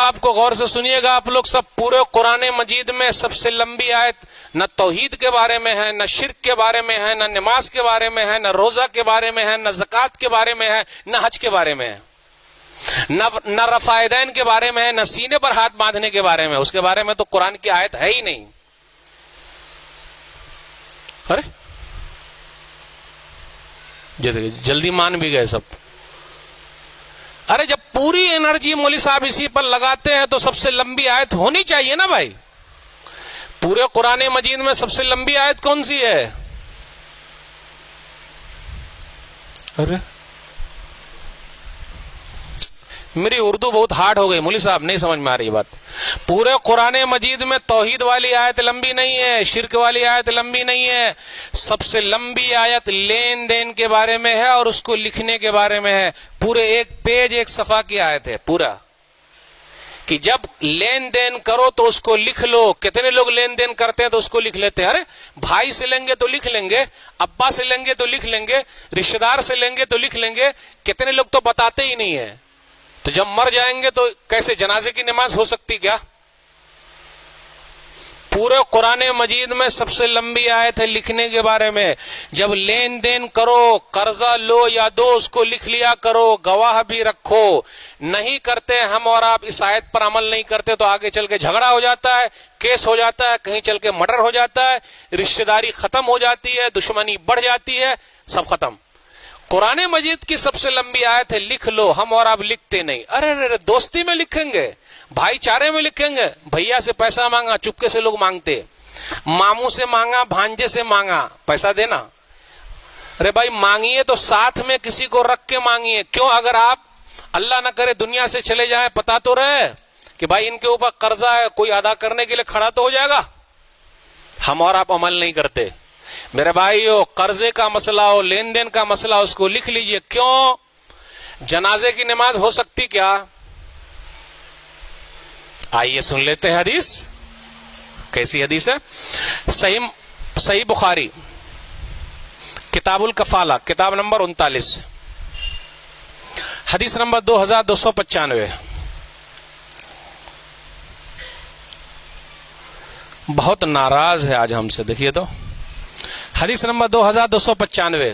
آپ کو غور سے سنیے گا آپ لوگ سب، پورے قرآن مجید میں سب سے لمبی آیت نہ توحید کے بارے میں ہے، نہ شرک کے بارے میں ہے، نہ نماز کے بارے میں ہے، نہ روزہ کے بارے میں ہے، نہ زکوٰۃ کے بارے میں ہے، نہ حج کے بارے میں ہے، نہ رفع یدین کے بارے میں ہے، نہ سینے پر ہاتھ باندھنے کے بارے میں. اس کے بارے میں تو قرآن کی آیت ہے ہی نہیں. ارے جلدی مان بھی گئے سب. ارے جب پوری انرجی مولوی صاحب اسی پر لگاتے ہیں تو سب سے لمبی آیت ہونی چاہیے نا بھائی. پورے قرآن مجید میں سب سے لمبی آیت کون سی ہے؟ ارے میری اردو بہت ہارڈ ہو گئی مولوی صاحب، نہیں سمجھ میں آ رہی بات. پورے قرآن مجید میں توحید والی آیت لمبی نہیں ہے، شرک والی آیت لمبی نہیں ہے. سب سے لمبی آیت لین دین کے بارے میں ہے اور اس کو لکھنے کے بارے میں ہے. پورے ایک پیج ایک صفحہ کی آیت ہے پورا، کہ جب لین دین کرو تو اس کو لکھ لو. کتنے لوگ لین دین کرتے ہیں تو اس کو لکھ لیتے ہیں. ارے بھائی سے لیں گے تو لکھ لیں گے، ابا سے لیں گے تو لکھ لیں گے، رشتہ دار سے لیں گے تو لکھ لیں گے. کتنے لوگ تو بتاتے ہی نہیں ہیں. تو جب مر جائیں گے تو کیسے جنازے کی نماز ہو سکتی کیا؟ پورے قرآن مجید میں سب سے لمبی آیت ہے لکھنے کے بارے میں. جب لین دین کرو، قرضہ لو یا دو، اس کو لکھ لیا کرو، گواہ بھی رکھو. نہیں کرتے ہم اور آپ اس آیت پر عمل نہیں کرتے تو آگے چل کے جھگڑا ہو جاتا ہے، کیس ہو جاتا ہے، کہیں چل کے مرڈر ہو جاتا ہے، رشتہ داری ختم ہو جاتی ہے، دشمنی بڑھ جاتی ہے، سب ختم. قرآن مجید کی سب سے لمبی آیت ہے لکھ لو. ہم اور آپ لکھتے نہیں. ارے دوستی میں لکھیں گے، بھائی چارے میں لکھیں گے. بھیا سے پیسہ مانگا، چپکے سے لوگ مانگتے. ماموں سے مانگا، بھانجے سے مانگا، پیسہ دینا. ارے بھائی مانگیے تو ساتھ میں کسی کو رکھ کے مانگیے. کیوں؟ اگر آپ اللہ نہ کرے دنیا سے چلے جائیں، پتا تو رہے کہ بھائی ان کے اوپر قرضہ ہے، کوئی ادا کرنے کے لیے کھڑا تو ہو جائے گا. ہم اور آپ عمل نہیں کرتے. میرے بھائیو، قرضے کا مسئلہ ہو، لین دین کا مسئلہ، اس کو لکھ لیجئے. کیوں؟ جنازے کی نماز ہو سکتی کیا؟ آئیے سن لیتے ہیں حدیث. کیسی حدیث ہے؟ صحیح بخاری کتاب الکفالہ، کتاب نمبر 39، حدیث نمبر 2295. بہت ناراض ہے آج ہم سے. دیکھیے تو حدیث نمبر 2295.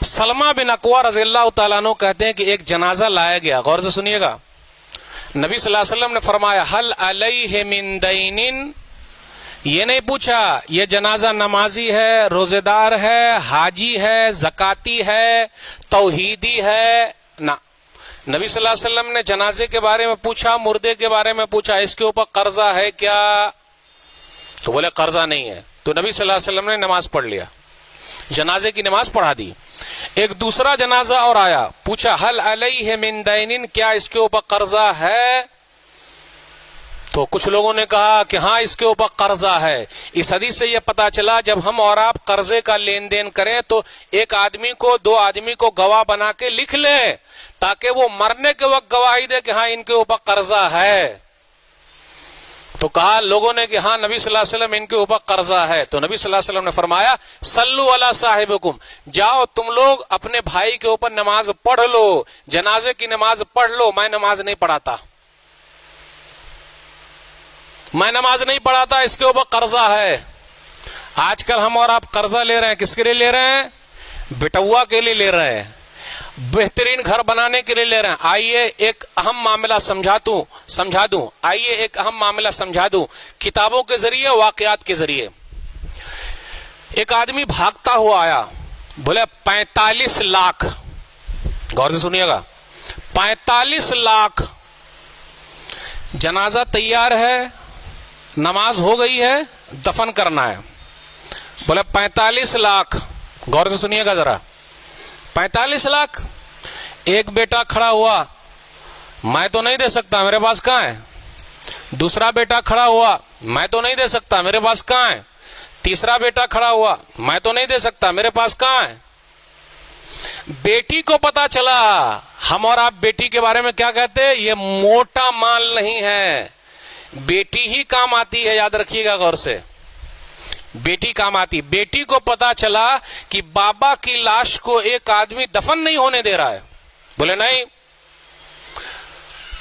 سلمہ بن اکوع رضی اللہ تعالیٰ عنہ کہتے ہیں کہ ایک جنازہ لایا گیا. غور سے سنیے گا. نبی صلی اللہ علیہ وسلم نے فرمایا حل علیہ من دین. یہ نہیں پوچھا یہ جنازہ نمازی ہے، روزے دار ہے، حاجی ہے، زکاتی ہے، توحیدی ہے. نہ، نبی صلی اللہ علیہ وسلم نے جنازے کے بارے میں پوچھا، مردے کے بارے میں پوچھا، اس کے اوپر قرضہ ہے کیا؟ تو بولے قرضہ نہیں ہے. تو نبی صلی اللہ علیہ وسلم نے نماز پڑھ لیا، جنازے کی نماز پڑھا دی. ایک دوسرا جنازہ اور آیا، پوچھا حل علیہ من دین، کیا اس کے اوپر قرضہ ہے؟ تو کچھ لوگوں نے کہا کہ ہاں اس کے اوپر قرضہ ہے. اس حدیث سے یہ پتا چلا جب ہم اور آپ قرضے کا لین دین کریں تو ایک آدمی کو، دو آدمی کو گواہ بنا کے لکھ لیں تاکہ وہ مرنے کے وقت گواہی دے کہ ہاں ان کے اوپر قرضہ ہے. تو کہا لوگوں نے کہ ہاں نبی صلی اللہ علیہ وسلم ان کے اوپر قرضہ ہے. تو نبی صلی اللہ علیہ وسلم نے فرمایا صلو علی صاحبکم، جاؤ تم لوگ اپنے بھائی کے اوپر نماز پڑھ لو، جنازے کی نماز پڑھ لو. میں نماز نہیں پڑھاتا، میں نماز نہیں پڑھاتا، اس کے اوپر قرضہ ہے. آج کل ہم اور آپ قرضہ لے رہے ہیں، کس کے لیے لے رہے ہیں؟ بٹوا کے لیے لے رہے ہیں، بہترین گھر بنانے کے لیے لے رہے ہیں. آئیے ایک اہم معاملہ سمجھا دوں. آئیے ایک اہم معاملہ سمجھا دوں، کتابوں کے ذریعے، واقعات کے ذریعے. ایک آدمی بھاگتا ہوا آیا، بولے 45 لاکھ. غور سے سنیے گا، 45 لاکھ. جنازہ تیار ہے، نماز ہو گئی ہے، دفن کرنا ہے. بولے 45 لاکھ. غور سے سنیے گا ذرا، 45 لاکھ. ایک بیٹا کھڑا ہوا، میں تو نہیں دے سکتا، میرے پاس کہاں ہے. دوسرا بیٹا کھڑا ہوا، میں تو نہیں دے سکتا، میرے پاس کہاں ہے. تیسرا بیٹا کھڑا ہوا، میں تو نہیں دے سکتا، میرے پاس کہاں ہے. بیٹی کو پتا چلا. ہم اور آپ بیٹی کے بارے میں کیا کہتے ہیں؟ یہ موٹا مال نہیں ہے، بیٹی ہی کام آتی ہے. یاد رکھیے گا غور سے، بیٹی کام آتی. بیٹی کو پتا چلا کہ بابا کی لاش کو ایک آدمی دفن نہیں ہونے دے رہا ہے. بولے نہیں.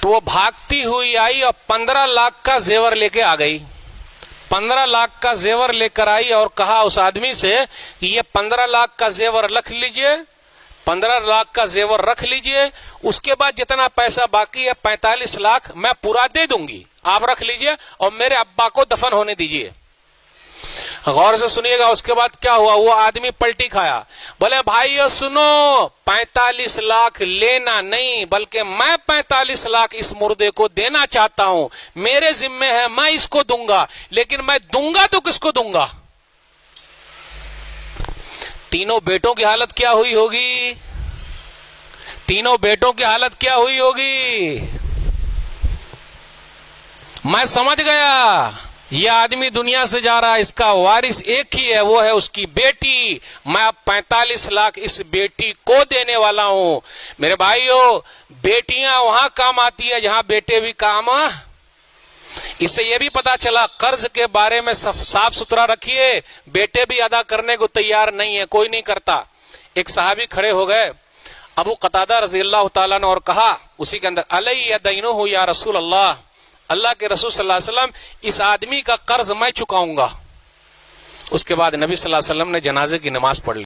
تو وہ بھاگتی ہوئی آئی اور 15 لاکھ کا زیور لے کے آ گئی. 15 لاکھ کا زیور لے کر آئی اور کہا اس آدمی سے کہ یہ 15 لاکھ کا زیور رکھ لیجئے, 15 لاکھ کا زیور رکھ لیجئے, اس کے بعد جتنا پیسہ باقی ہے 45 لاکھ میں پورا دے دوں گی, آپ رکھ لیجئے اور میرے ابا کو دفن ہونے دیجئے. غور سے سنیے گا اس کے بعد کیا ہوا. وہ آدمی پلٹی کھایا, بولے بھائیو سنو, 45 لاکھ لینا نہیں بلکہ میں 45 لاکھ اس مردے کو دینا چاہتا ہوں, میرے ذمہ ہے, میں اس کو دوں گا, لیکن میں دوں گا تو کس کو دوں گا. تینوں بیٹوں کی حالت کیا ہوئی ہوگی, تینوں بیٹوں کی حالت کیا ہوئی ہوگی. میں سمجھ گیا یہ آدمی دنیا سے جا رہا ہے, اس کا وارث ایک ہی ہے, وہ ہے اس کی بیٹی. میں اب 45 لاکھ اس بیٹی کو دینے والا ہوں. میرے بھائیو, بیٹیاں وہاں کام آتی ہے جہاں بیٹے بھی کام. اس سے یہ بھی پتا چلا قرض کے بارے میں صاف ستھرا رکھیے, بیٹے بھی ادا کرنے کو تیار نہیں ہے, کوئی نہیں کرتا. ایک صحابی کھڑے ہو گئے ابو قتادہ رضی اللہ تعالیٰ نے, اور کہا اسی کے اندر, علی دینہ یا رسول اللہ, اللہ کے رسول صلی اللہ علیہ وسلم اس آدمی کا قرض میں چکاؤں گا. اس کے بعد نبی صلی اللہ علیہ وسلم نے جنازے کی نماز پڑھ لی.